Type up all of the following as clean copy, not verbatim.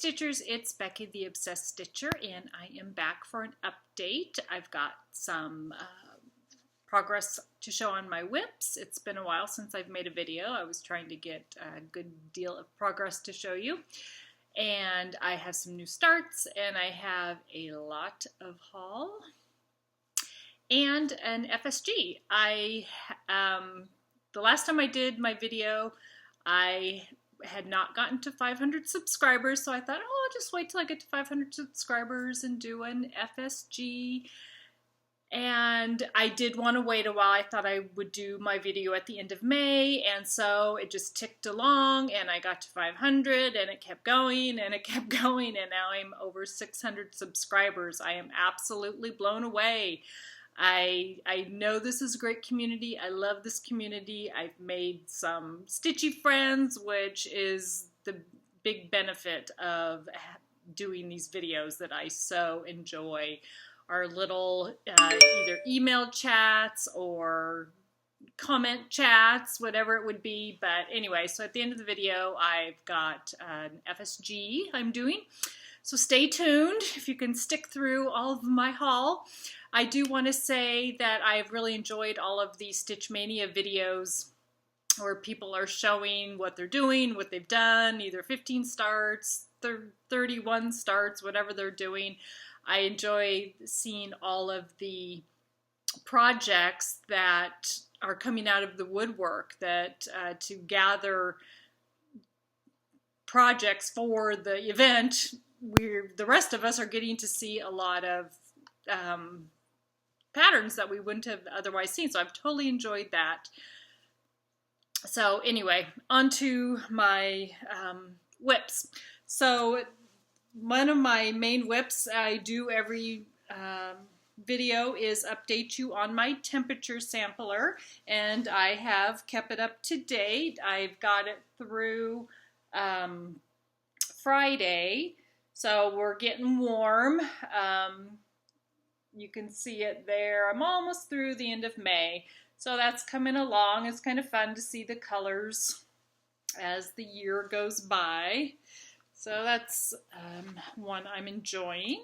Stitchers, it's Becky the Obsessed Stitcher, and I am back for an update. I've got some progress to show on my whips. It's been a while since I've made a video. I was trying to get a good deal of progress to show you. And I have some new starts, and I have a lot of haul and an FSG. The last time I did my video, I had not gotten to 500 subscribers, so I thought, oh, I'll just wait till I get to 500 subscribers and do an FSG. And I did want to wait a while. I thought I would do my video at the end of May, and so it just ticked along, and I got to 500, and it kept going, and it kept going, and now I'm over 600 subscribers. I am absolutely blown away. I know this is a great community. I love this community. I've made some stitchy friends, which is the big benefit of doing these videos that I so enjoy. Our little either email chats or comment chats, whatever it would be. But anyway, so at the end of the video, I've got an FSG I'm doing. So stay tuned if you can stick through all of my haul. I do want to say that I've really enjoyed all of the Stitch Mania videos where people are showing what they're doing, what they've done, either 15 starts, 31 starts, whatever they're doing. I enjoy seeing all of the projects that are coming out of the woodwork, that to gather projects for the event, the rest of us are getting to see a lot of patterns that we wouldn't have otherwise seen. So I've totally enjoyed that. So anyway, on to my whips. So one of my main whips I do every video is update you on my temperature sampler, and I have kept it up to date. I've got it through Friday, so we're getting warm. You can see it there. I'm almost through the end of May, so that's coming along. It's kind of fun to see the colors as the year goes by. So that's one I'm enjoying.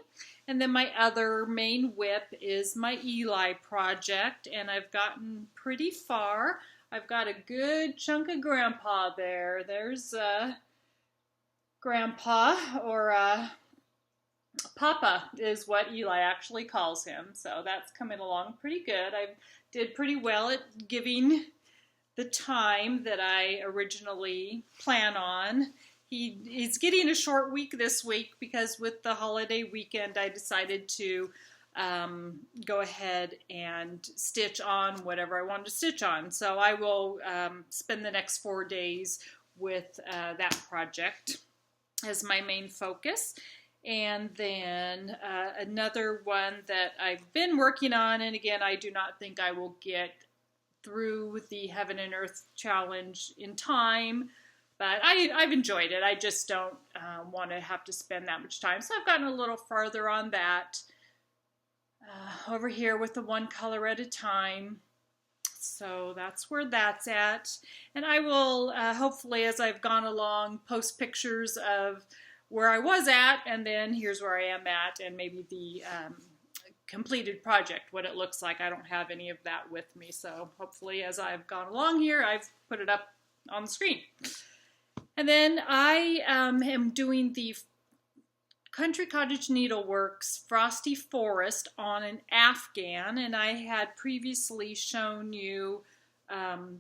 And then my other main whip is my Eli project, and I've gotten pretty far. I've got a good chunk of Grandpa there. There's Grandpa, or Papa is what Eli actually calls him. So that's coming along pretty good. I did pretty well at giving the time that I originally plan on. He's getting a short week this week because with the holiday weekend I decided to go ahead and stitch on whatever I wanted to stitch on. So I will spend the next 4 days with that project as my main focus. And then another one that I've been working on, and again, I do not think I will get through the Heaven and Earth Challenge in time, but I've enjoyed it. I just don't want to have to spend that much time. So I've gotten a little farther on that over here with the one color at a time. So that's where that's at. And I will hopefully, as I've gone along, post pictures of where I was at, and then here's where I am at, and maybe the completed project, what it looks like. I don't have any of that with me, so hopefully as I've gone along here, I've put it up on the screen. And then I am doing the Country Cottage Needleworks Frosty Forest on an Afghan, and I had previously shown you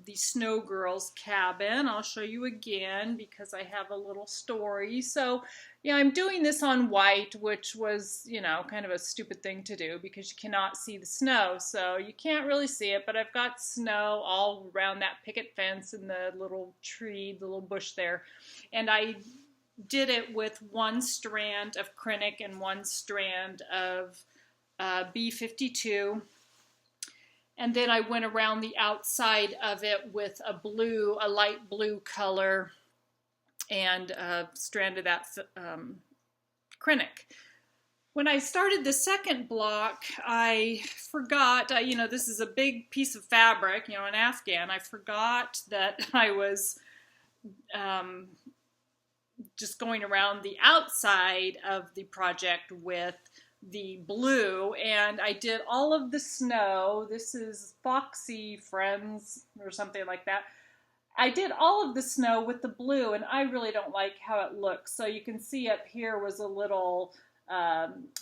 the Snow Girl's cabin. I'll show you again because I have a little story. So, yeah, I'm doing this on white, which was, you know, kind of a stupid thing to do because you cannot see the snow. So you can't really see it, but I've got snow all around that picket fence and the little tree, the little bush there. And I did it with one strand of Krennic and one strand of B52. And then I went around the outside of it with a light blue color, and a strand of that Krennic. When I started the second block, I forgot, you know, this is a big piece of fabric, you know, an Afghan. I forgot that I was just going around the outside of the project with the blue, and I did all of the snow. This is Foxy Friends or something like that. I did all of the snow with the blue, and I really don't like how it looks. So you can see up here was a little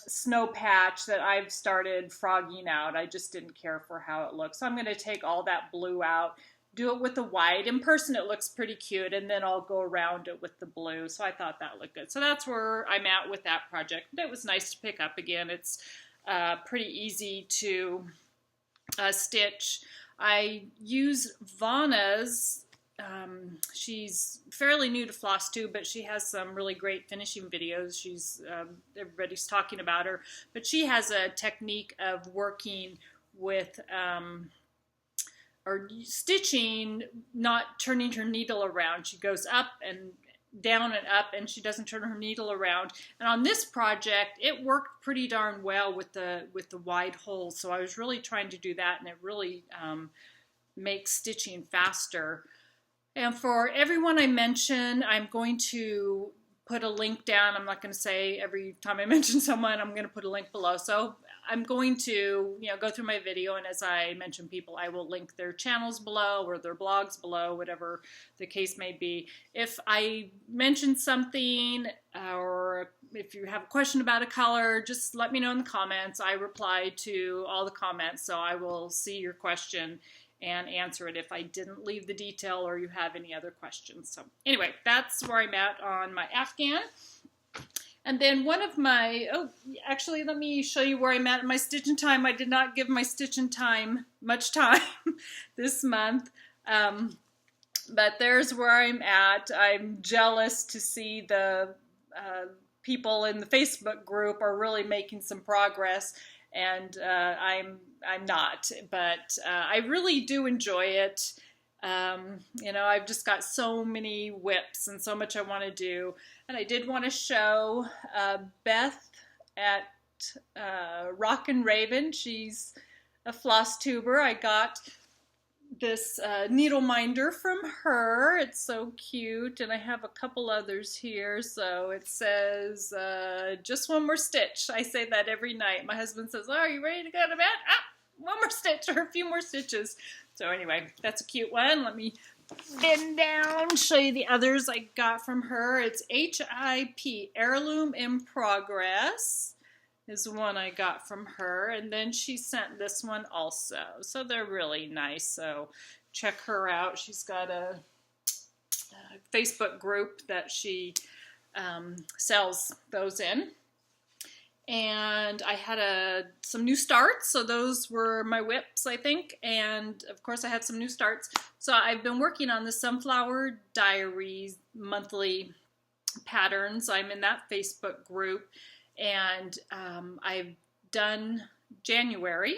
snow patch that I've started frogging out. I just didn't care for how it looks. So I'm going to take all that blue out, do it with the white. In person it looks pretty cute, and then I'll go around it with the blue. So I thought that looked good. So that's where I'm at with that project. It was nice to pick up again. It's pretty easy to stitch. I use Vanna's. She's fairly new to Flosstube, but she has some really great finishing videos. She's everybody's talking about her, but she has a technique of working with or stitching, not turning her needle around. She goes up and down and up, and she doesn't turn her needle around. And on this project, it worked pretty darn well with the wide holes. So I was really trying to do that, and it really makes stitching faster. And for everyone I mention, I'm going to put a link down. I'm not going to say every time I mention someone, I'm going to put a link below. So I'm going to, go through my video, and as I mention people, I will link their channels below or their blogs below, whatever the case may be. If I mention something, or if you have a question about a color, just let me know in the comments. I reply to all the comments, so I will see your question and answer it if I didn't leave the detail or you have any other questions. So anyway, that's where I'm at on my Afghan. And then one of my, actually let me show you where I'm at in my stitching time. I did not give my stitching time much time this month, but there's where I'm at. I'm jealous to see the people in the Facebook group are really making some progress, and I'm not, but I really do enjoy it. I've just got so many whips and so much I want to do. And I did want to show Beth at Rockin' Raven. She's a Flosstuber. I got this needle minder from her. It's so cute, and I have a couple others here. So it says, just one more stitch. I say that every night. My husband says, oh, are you ready to go to bed? One more stitch, or a few more stitches. So anyway, that's a cute one. Let me bend down, show you the others I got from her. It's HIP, Heirloom in Progress, is one I got from her. And then she sent this one also. So they're really nice. So check her out. She's got a Facebook group that she sells those in. And I had some new starts, so those were my whips, I think. And of course I had some new starts. So I've been working on the Sunflower Diaries monthly patterns. I'm in that Facebook group, and I've done January.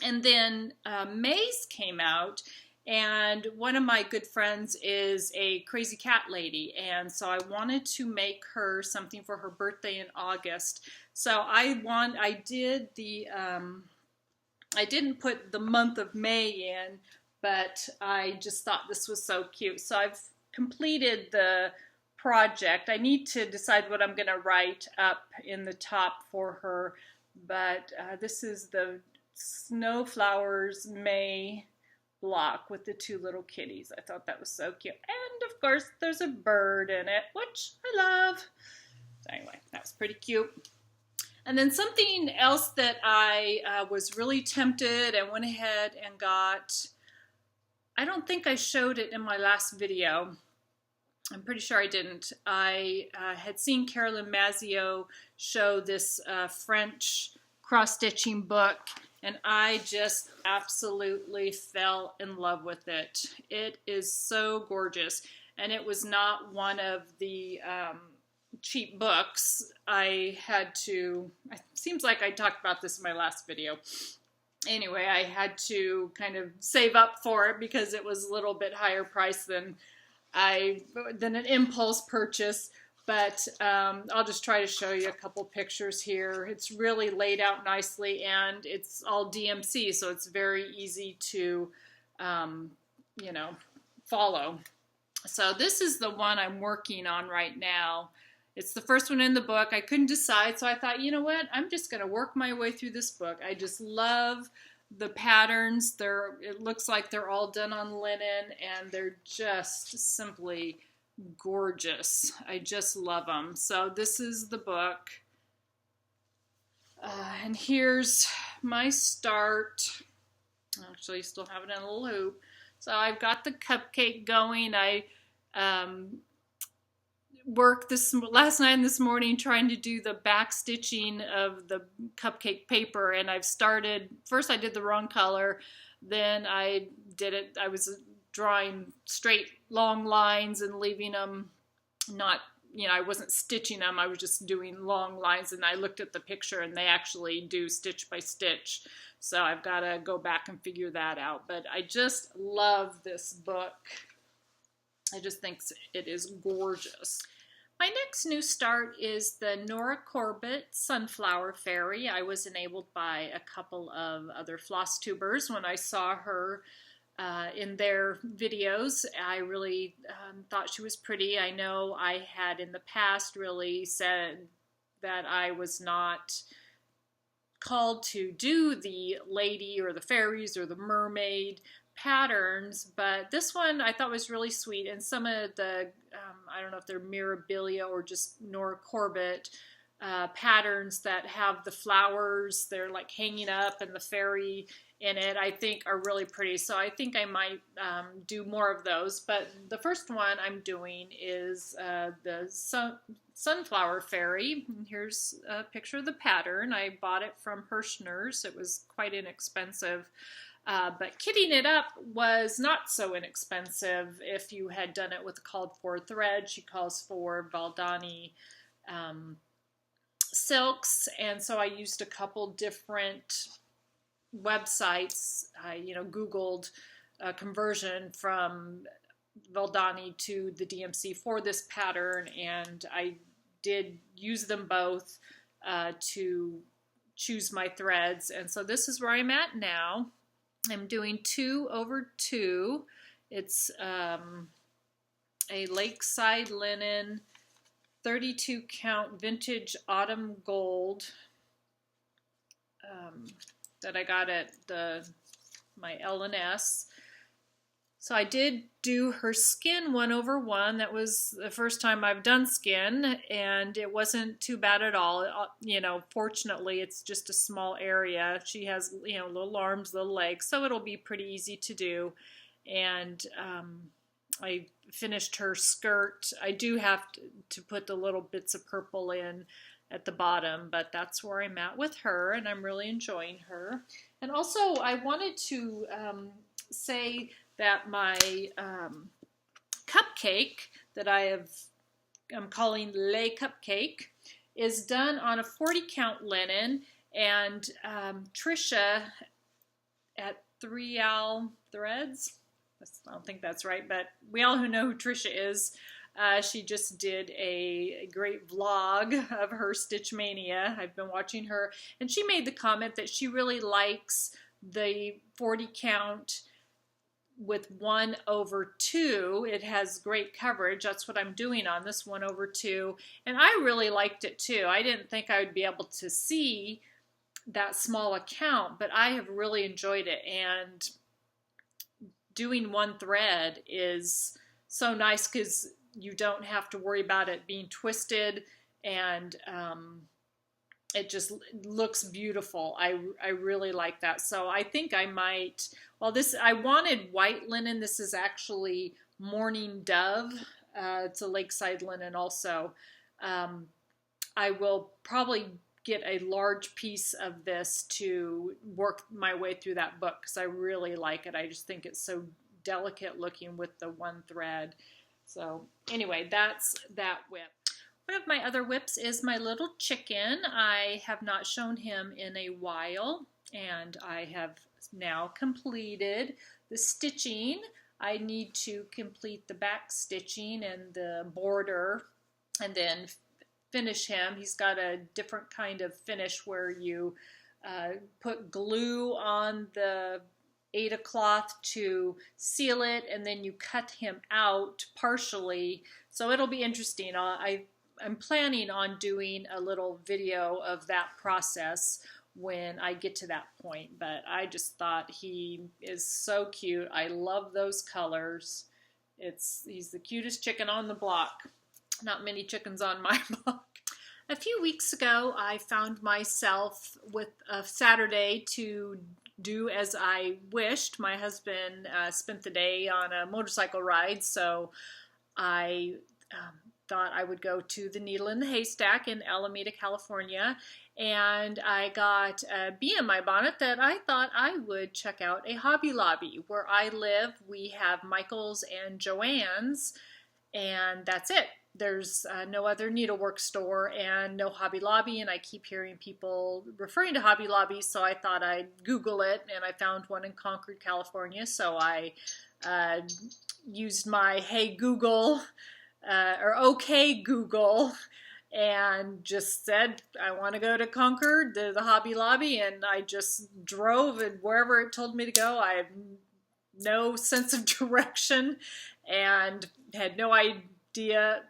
And then May's came out, and one of my good friends is a crazy cat lady, and so I wanted to make her something for her birthday in August. So I didn't put the month of May in, but I just thought this was so cute. So I've completed the project. I need to decide what I'm going to write up in the top for her, but this is the Snowflowers May block with the two little kitties. I thought that was so cute. And of course there's a bird in it, which I love. So anyway, that was pretty cute. And then something else that I was really tempted and went ahead and got, I don't think I showed it in my last video. I'm pretty sure I didn't. I had seen Carolyn Mazzio show this French cross-stitching book, and I just absolutely fell in love with it. It is so gorgeous, and it was not one of the cheap books. I had to, it seems like I talked about this in my last video. Anyway, I had to kind of save up for it because it was a little bit higher price than an impulse purchase. But I'll just try to show you a couple pictures here. It's really laid out nicely, and it's all DMC, so it's very easy to, follow. So this is the one I'm working on right now. It's the first one in the book. I couldn't decide, so I thought, you know what? I'm just going to work my way through this book. I just love the patterns. It looks like they're all done on linen, and they're just simply gorgeous. I just love them. So this is the book. And here's my start. Actually, still have it in a loop. So I've got the cupcake going. I worked last night and this morning trying to do the back stitching of the cupcake paper, and I've started, first I did the wrong color, then I was drawing straight long lines and leaving them not, I wasn't stitching them, I was just doing long lines, and I looked at the picture and they actually do stitch by stitch. So I've got to go back and figure that out. But I just love this book. I just think it is gorgeous. My next new start is the Nora Corbett Sunflower Fairy. I was enabled by a couple of other Flosstubers when I saw her in their videos. I really thought she was pretty. I know I had in the past really said that I was not called to do the lady or the fairies or the mermaid patterns, but this one I thought was really sweet, and some of the I don't know if they're Mirabilia or just Nora Corbett patterns that have the flowers, they're like hanging up and the fairy in it, I think are really pretty. So I think I might do more of those. But the first one I'm doing is the Sunflower Fairy. Here's a picture of the pattern. I bought it from Hirschner's. It was quite inexpensive. But kitting it up was not so inexpensive if you had done it with called for thread. She calls for Valdani silks, and so I used a couple different websites. I Googled a conversion from Valdani to the DMC for this pattern, and I did use them both to choose my threads. And so this is where I'm at now. I'm doing 2/2. It's a Lakeside Linen 32 count vintage autumn gold that I got at my L&S. So I did do her skin 1/1. That was the first time I've done skin, and it wasn't too bad at all. Fortunately, it's just a small area. She has, little arms, little legs, so it'll be pretty easy to do. And I finished her skirt. I do have to put the little bits of purple in at the bottom, but that's where I'm at with her, and I'm really enjoying her. And also, I wanted to say that my cupcake that I'm calling Le Cupcake is done on a 40 count linen, and Trisha at 3Al Threads, I don't think that's right, but we all who know who Trisha is, she just did a great vlog of her Stitch Mania. I've been watching her, and she made the comment that she really likes the 40 count with 1/2. It has great coverage. That's what I'm doing on this 1/2, and I really liked it too. I didn't think I would be able to see that small account, but I have really enjoyed it, and doing one thread is so nice because you don't have to worry about it being twisted, and it just looks beautiful. I really like that. So I think I might, I wanted white linen. This is actually Morning Dove. It's a Lakeside linen also. I will probably get a large piece of this to work my way through that book because I really like it. I just think it's so delicate looking with the one thread. So anyway, that's that whip. One of my other whips is my little chicken. I have not shown him in a while, and I have now completed the stitching. I need to complete the back stitching and the border and then finish him. He's got a different kind of finish where you put glue on the Aida cloth to seal it, and then you cut him out partially. So it'll be interesting. I'm planning on doing a little video of that process when I get to that point, but I just thought he is so cute. I love those colors. He's the cutest chicken on the block. Not many chickens on my block. A few weeks ago, I found myself with a Saturday to do as I wished. My husband spent the day on a motorcycle ride, so I thought I would go to the Needle in the Haystack in Alameda, California, and I got a bee in my bonnet that I thought I would check out a Hobby Lobby. Where I live, we have Michael's and Joann's, and that's it. There's no other needlework store and no Hobby Lobby, and I keep hearing people referring to Hobby Lobby, so I thought I'd Google it, and I found one in Concord, California, so I used my Hey Google, or OK Google, and just said, I want to go to Concord, the Hobby Lobby, and I just drove, and wherever it told me to go, I have no sense of direction, and had no idea.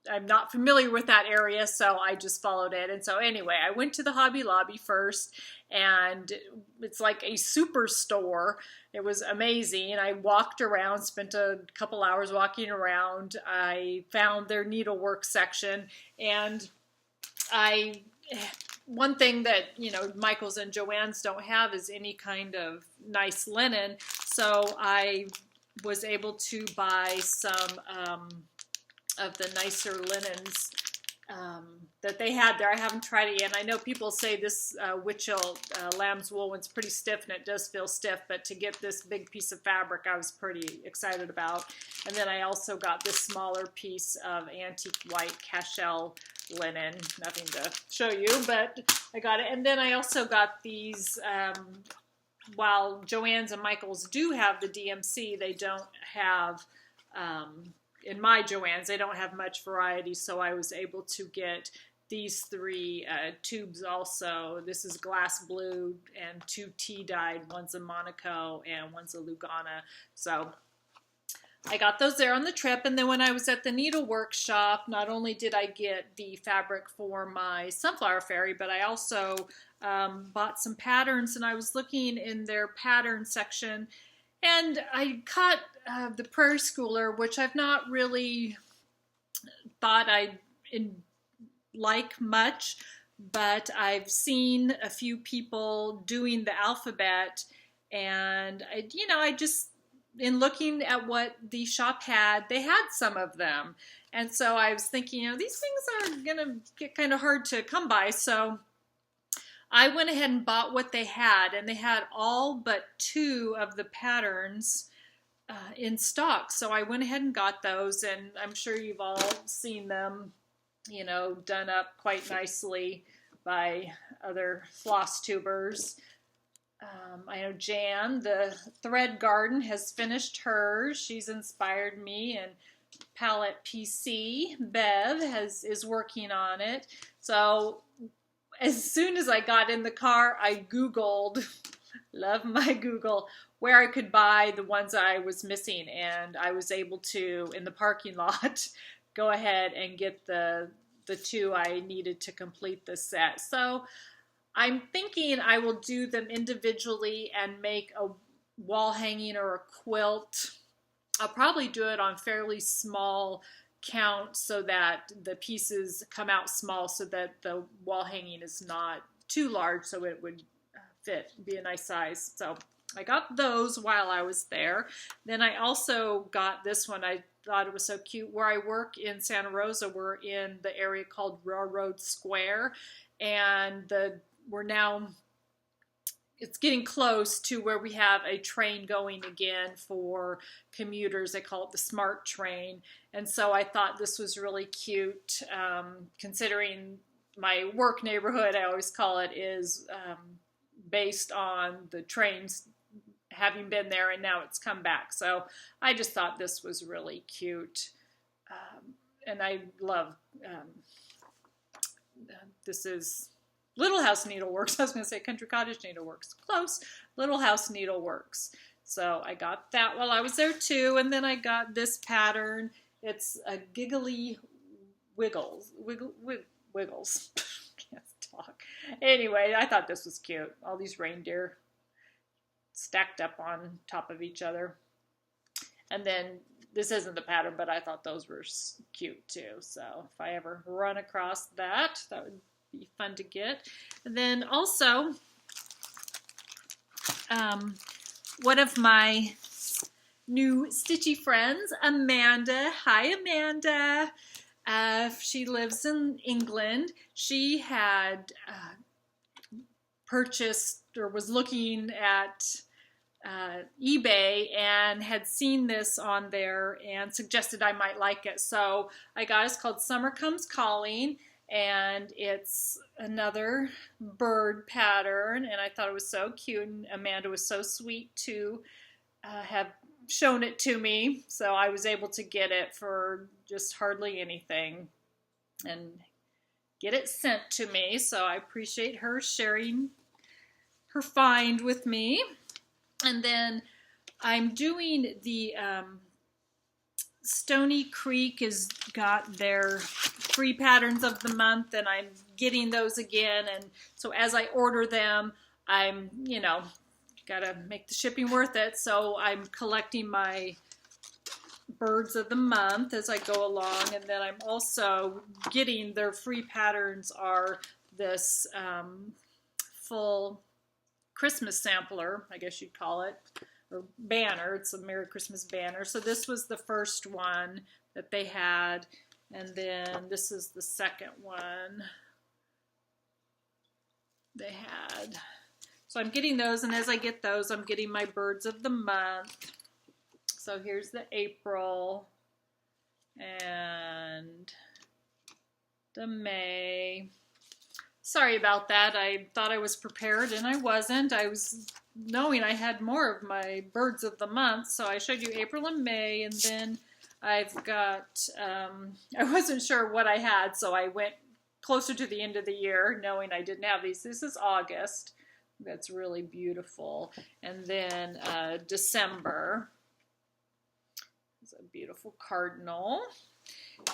I'm not familiar with that area, so I just followed it. And so anyway, I went to the Hobby Lobby first, and it's like a superstore. It was amazing. I walked around, spent a couple hours walking around. I found their needlework section, and one thing that, Michael's and Joann's don't have is any kind of nice linen. So I was able to buy some of the nicer linens that they had there. I haven't tried it yet. And I know people say this Witchell lamb's wool one's pretty stiff, and it does feel stiff, but to get this big piece of fabric, I was pretty excited about. And then I also got this smaller piece of antique white cashel linen. Nothing to show you, but I got it. And then I also got these, while Joann's and Michael's do have the DMC, they don't have, in my Joann's, they don't have much variety, so I was able to get these three tubes also. This is glass blue and 2 tea-dyed. One's a Monaco and one's a Lugana. So I got those there on the trip, and then when I was at the needlework shop, not only did I get the fabric for my sunflower fairy, but I also bought some patterns, and I was looking in their pattern section, and I caught the Prairie Schooler, which I've not really thought I'd like much, but I've seen a few people doing the alphabet, and I just, in looking at what the shop had, they had some of them, and so I was thinking, these things are gonna get kind of hard to come by, so I went ahead and bought what they had, and they had all but 2 of the patterns in stock. So I went ahead and got those, and I'm sure you've all seen them, done up quite nicely by other floss tubers. I know Jan, the Thread Garden, has finished hers. She's inspired me, and Palette PC, Bev, is working on it. So as soon as I got in the car, I Googled, love my Google, where I could buy the ones I was missing, and I was able to, in the parking lot, go ahead and get the 2 I needed to complete the set. So I'm thinking I will do them individually and make a wall hanging or a quilt. I'll probably do it on fairly small count so that the pieces come out small, so that the wall hanging is not too large, so it would fit, be a nice size. So I got those while I was there. Then I also got this one. I thought it was so cute. Where I work in Santa Rosa, we're in the area called Railroad Square, and it's getting close to where we have a train going again for commuters. They call it the SMART train. And so I thought this was really cute, considering my work neighborhood, I always call it, is based on the trains having been there, and now it's come back. So I just thought this was really cute. And I love, this is Little House Needleworks. I was going to say Country Cottage Needleworks. Close. Little House Needleworks. So I got that while I was there too. And then I got this pattern. It's a Giggly Wiggles. Wiggles. Can't talk. Anyway, I thought this was cute. All these reindeer stacked up on top of each other. And then this isn't the pattern, but I thought those were cute too. So if I ever run across that, that would be fun to get. And then also, one of my new Stitchy friends, Amanda. Hi, Amanda. She lives in England. She had purchased or was looking at eBay and had seen this on there and suggested I might like it. So I got it's called Summer Comes Calling, and it's another bird pattern, and I thought it was so cute, and Amanda was so sweet to have shown it to me, so I was able to get it for just hardly anything and get it sent to me. So I appreciate her sharing her find with me. And then I'm doing the Stony Creek has got their free patterns of the month, and I'm getting those again. And so as I order them, I'm, you know, gotta make the shipping worth it. So I'm collecting my birds of the month as I go along. And then I'm also getting their free patterns are this full Christmas sampler, I guess you'd call it, or banner. It's a Merry Christmas banner. So this was the first one that they had, and then this is the second one they had. So I'm getting those, and as I get those, I'm getting my birds of the month. So here's the April and the May. Sorry about that. I thought I was prepared, and I wasn't. I was knowing I had more of my birds of the month, so I showed you April and May, and then I've got, I wasn't sure what I had, so I went closer to the end of the year, knowing I didn't have these. This is August. That's really beautiful. And then December. It's a beautiful cardinal.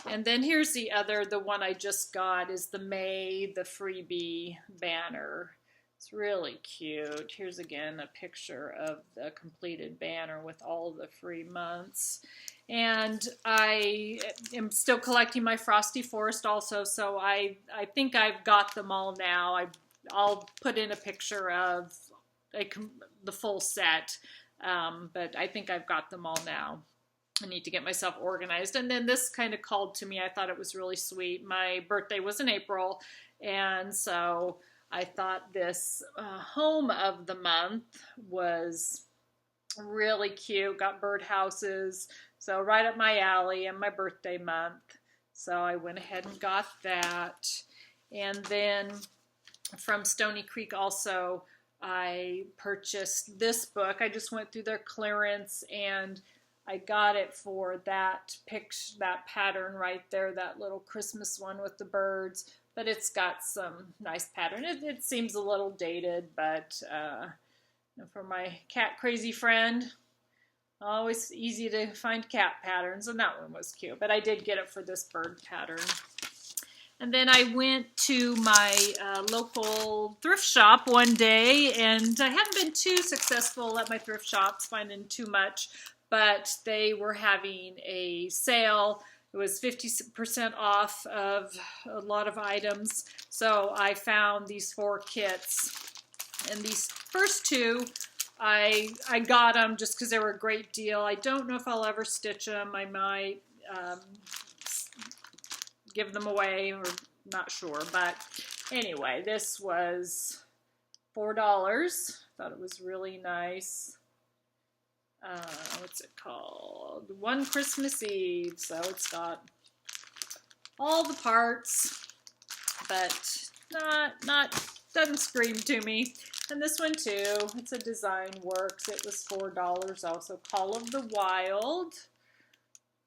And then here's the other, the one I just got is the May, the freebie banner. It's really cute. Here's again a picture of the completed banner with all the free months. And I am still collecting my Frosty Forest also, so I think I've got them all now. I'll put in a picture of the full set, but I think I've got them all now. I need to get myself organized. And then this kind of called to me. I thought it was really sweet. My birthday was in April, and so I thought this home of the month was really cute. Got birdhouses, so right up my alley, and my birthday month. So I went ahead and got that. And then from Stony Creek also, I purchased this book. I just went through their clearance, and I got it for that picture, that pattern right there, that little Christmas one with the birds. But it's got some nice pattern. It seems a little dated, but for my cat crazy friend, always easy to find cat patterns, and that one was cute. But I did get it for this bird pattern. And then I went to my local thrift shop one day, and I haven't been too successful at my thrift shops, finding too much, but they were having a sale. It was 50% off of a lot of items. So I found these 4 kits, and these first 2, I got them just because they were a great deal. I don't know if I'll ever stitch them. I might give them away, or not sure. But anyway, this was $4. Thought it was really nice. What's it called? One Christmas Eve. So it's got all the parts, but doesn't scream to me. And this one too, it's a Design Works. It was $4 also. Call of the Wild.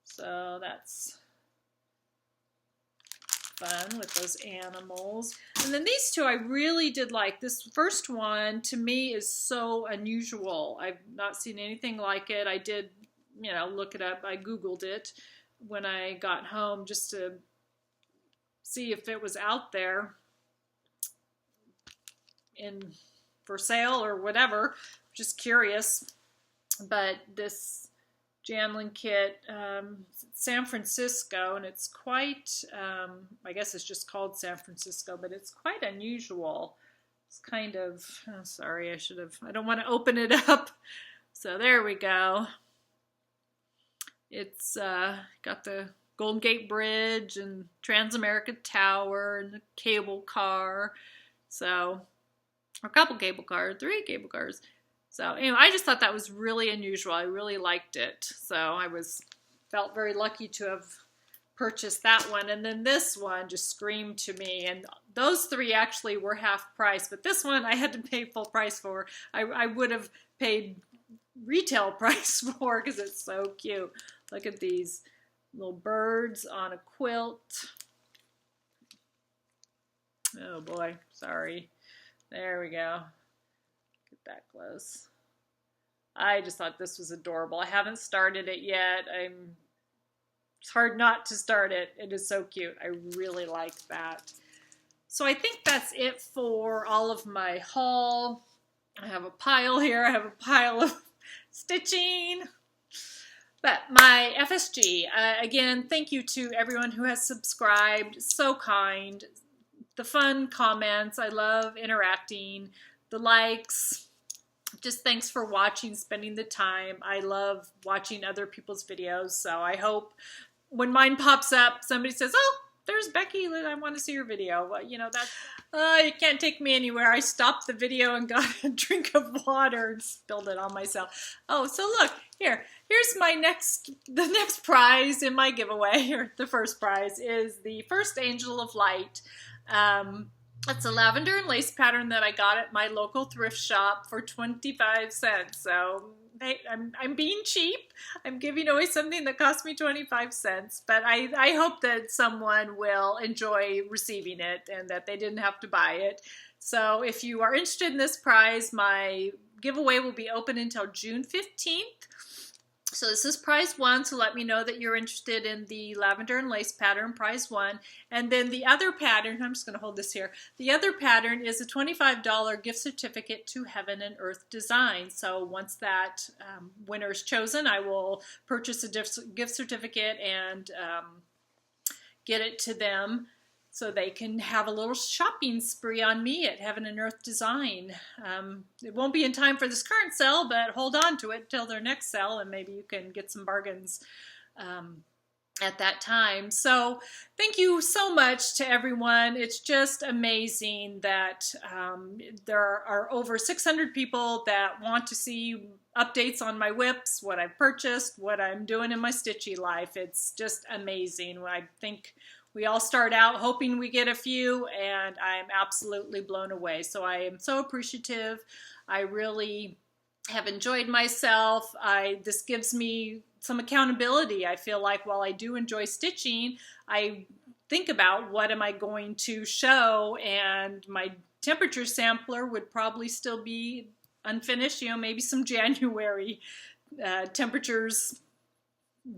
So that's fun with those animals. And then these two I really did like. This first one to me is so unusual. I've not seen anything like it. I did, you know, look it up. I Googled it when I got home just to see if it was out there for sale or whatever. Just curious. But this Janlin kit, San Francisco, and it's quite, I guess it's just called San Francisco, but it's quite unusual. It's kind of, oh, sorry, I don't want to open it up. So there we go. It's got the Golden Gate Bridge and Transamerica Tower and the cable car. So, or a couple cable cars, 3 cable cars. So anyway, I just thought that was really unusual. I really liked it. So I felt very lucky to have purchased that one. And then this one just screamed to me. And those 3 actually were half price. But this one I had to pay full price for. I would have paid retail price for because it's so cute. Look at these little birds on a quilt. Oh boy, sorry. There we go. Get that close. I just thought this was adorable. I haven't started it yet. It's hard not to start it. It is so cute. I really like that. So I think that's it for all of my haul. I have a pile here. I have a pile of stitching. But my FSG, again, thank you to everyone who has subscribed. So kind. The fun comments. I love interacting. The likes. Just thanks for watching, spending the time. I love watching other people's videos. So I hope when mine pops up, somebody says, oh, there's Becky. I want to see your video. Well, you know, you can't take me anywhere. I stopped the video and got a drink of water and spilled it on myself. Oh, so look, here's the next prize in my giveaway, or the first prize, is the first Angel of Light. It's a lavender and lace pattern that I got at my local thrift shop for 25 cents. So I'm being cheap. I'm giving away something that cost me 25 cents. But I hope that someone will enjoy receiving it and that they didn't have to buy it. So if you are interested in this prize, my giveaway will be open until June 15th. So this is prize 1, so let me know that you're interested in the lavender and lace pattern, prize 1. And then the other pattern, I'm just going to hold this here. The other pattern is a $25 gift certificate to Heaven and Earth Design. So once that winner is chosen, I will purchase a gift certificate and get it to them so they can have a little shopping spree on me at Heaven and Earth Design. It won't be in time for this current sale, but hold on to it till their next sale, and maybe you can get some bargains at that time. So thank you so much to everyone. It's just amazing that there are over 600 people that want to see updates on my whips, what I've purchased, what I'm doing in my stitchy life. It's just amazing. I think we all start out hoping we get a few, and I'm absolutely blown away. So I am so appreciative. I really have enjoyed myself. This gives me some accountability. I feel like while I do enjoy stitching, I think about what am I going to show, and my temperature sampler would probably still be unfinished, you know, maybe some January temperatures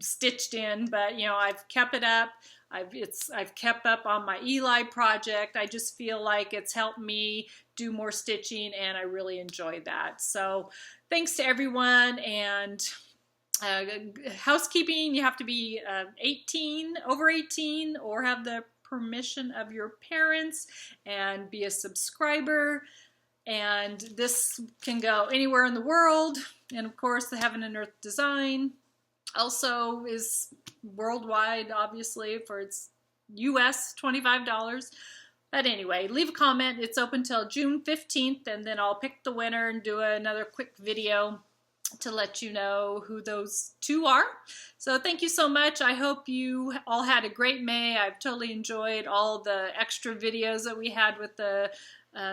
stitched in, but you know, I've kept it up. I've kept up on my Eli project. I just feel like it's helped me do more stitching, and I really enjoy that. So thanks to everyone. And housekeeping, you have to be over 18, or have the permission of your parents, and be a subscriber. And this can go anywhere in the world. And of course, the Heaven and Earth Design also is worldwide, obviously, for its US $25. But anyway, leave a comment. It's open till June 15th, and then I'll pick the winner and do another quick video to let you know who those 2 are. So thank you so much. I hope you all had a great May. I've totally enjoyed all the extra videos that we had with the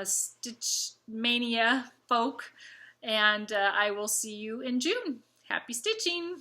Stitch Mania folk. And I will see you in June. Happy stitching!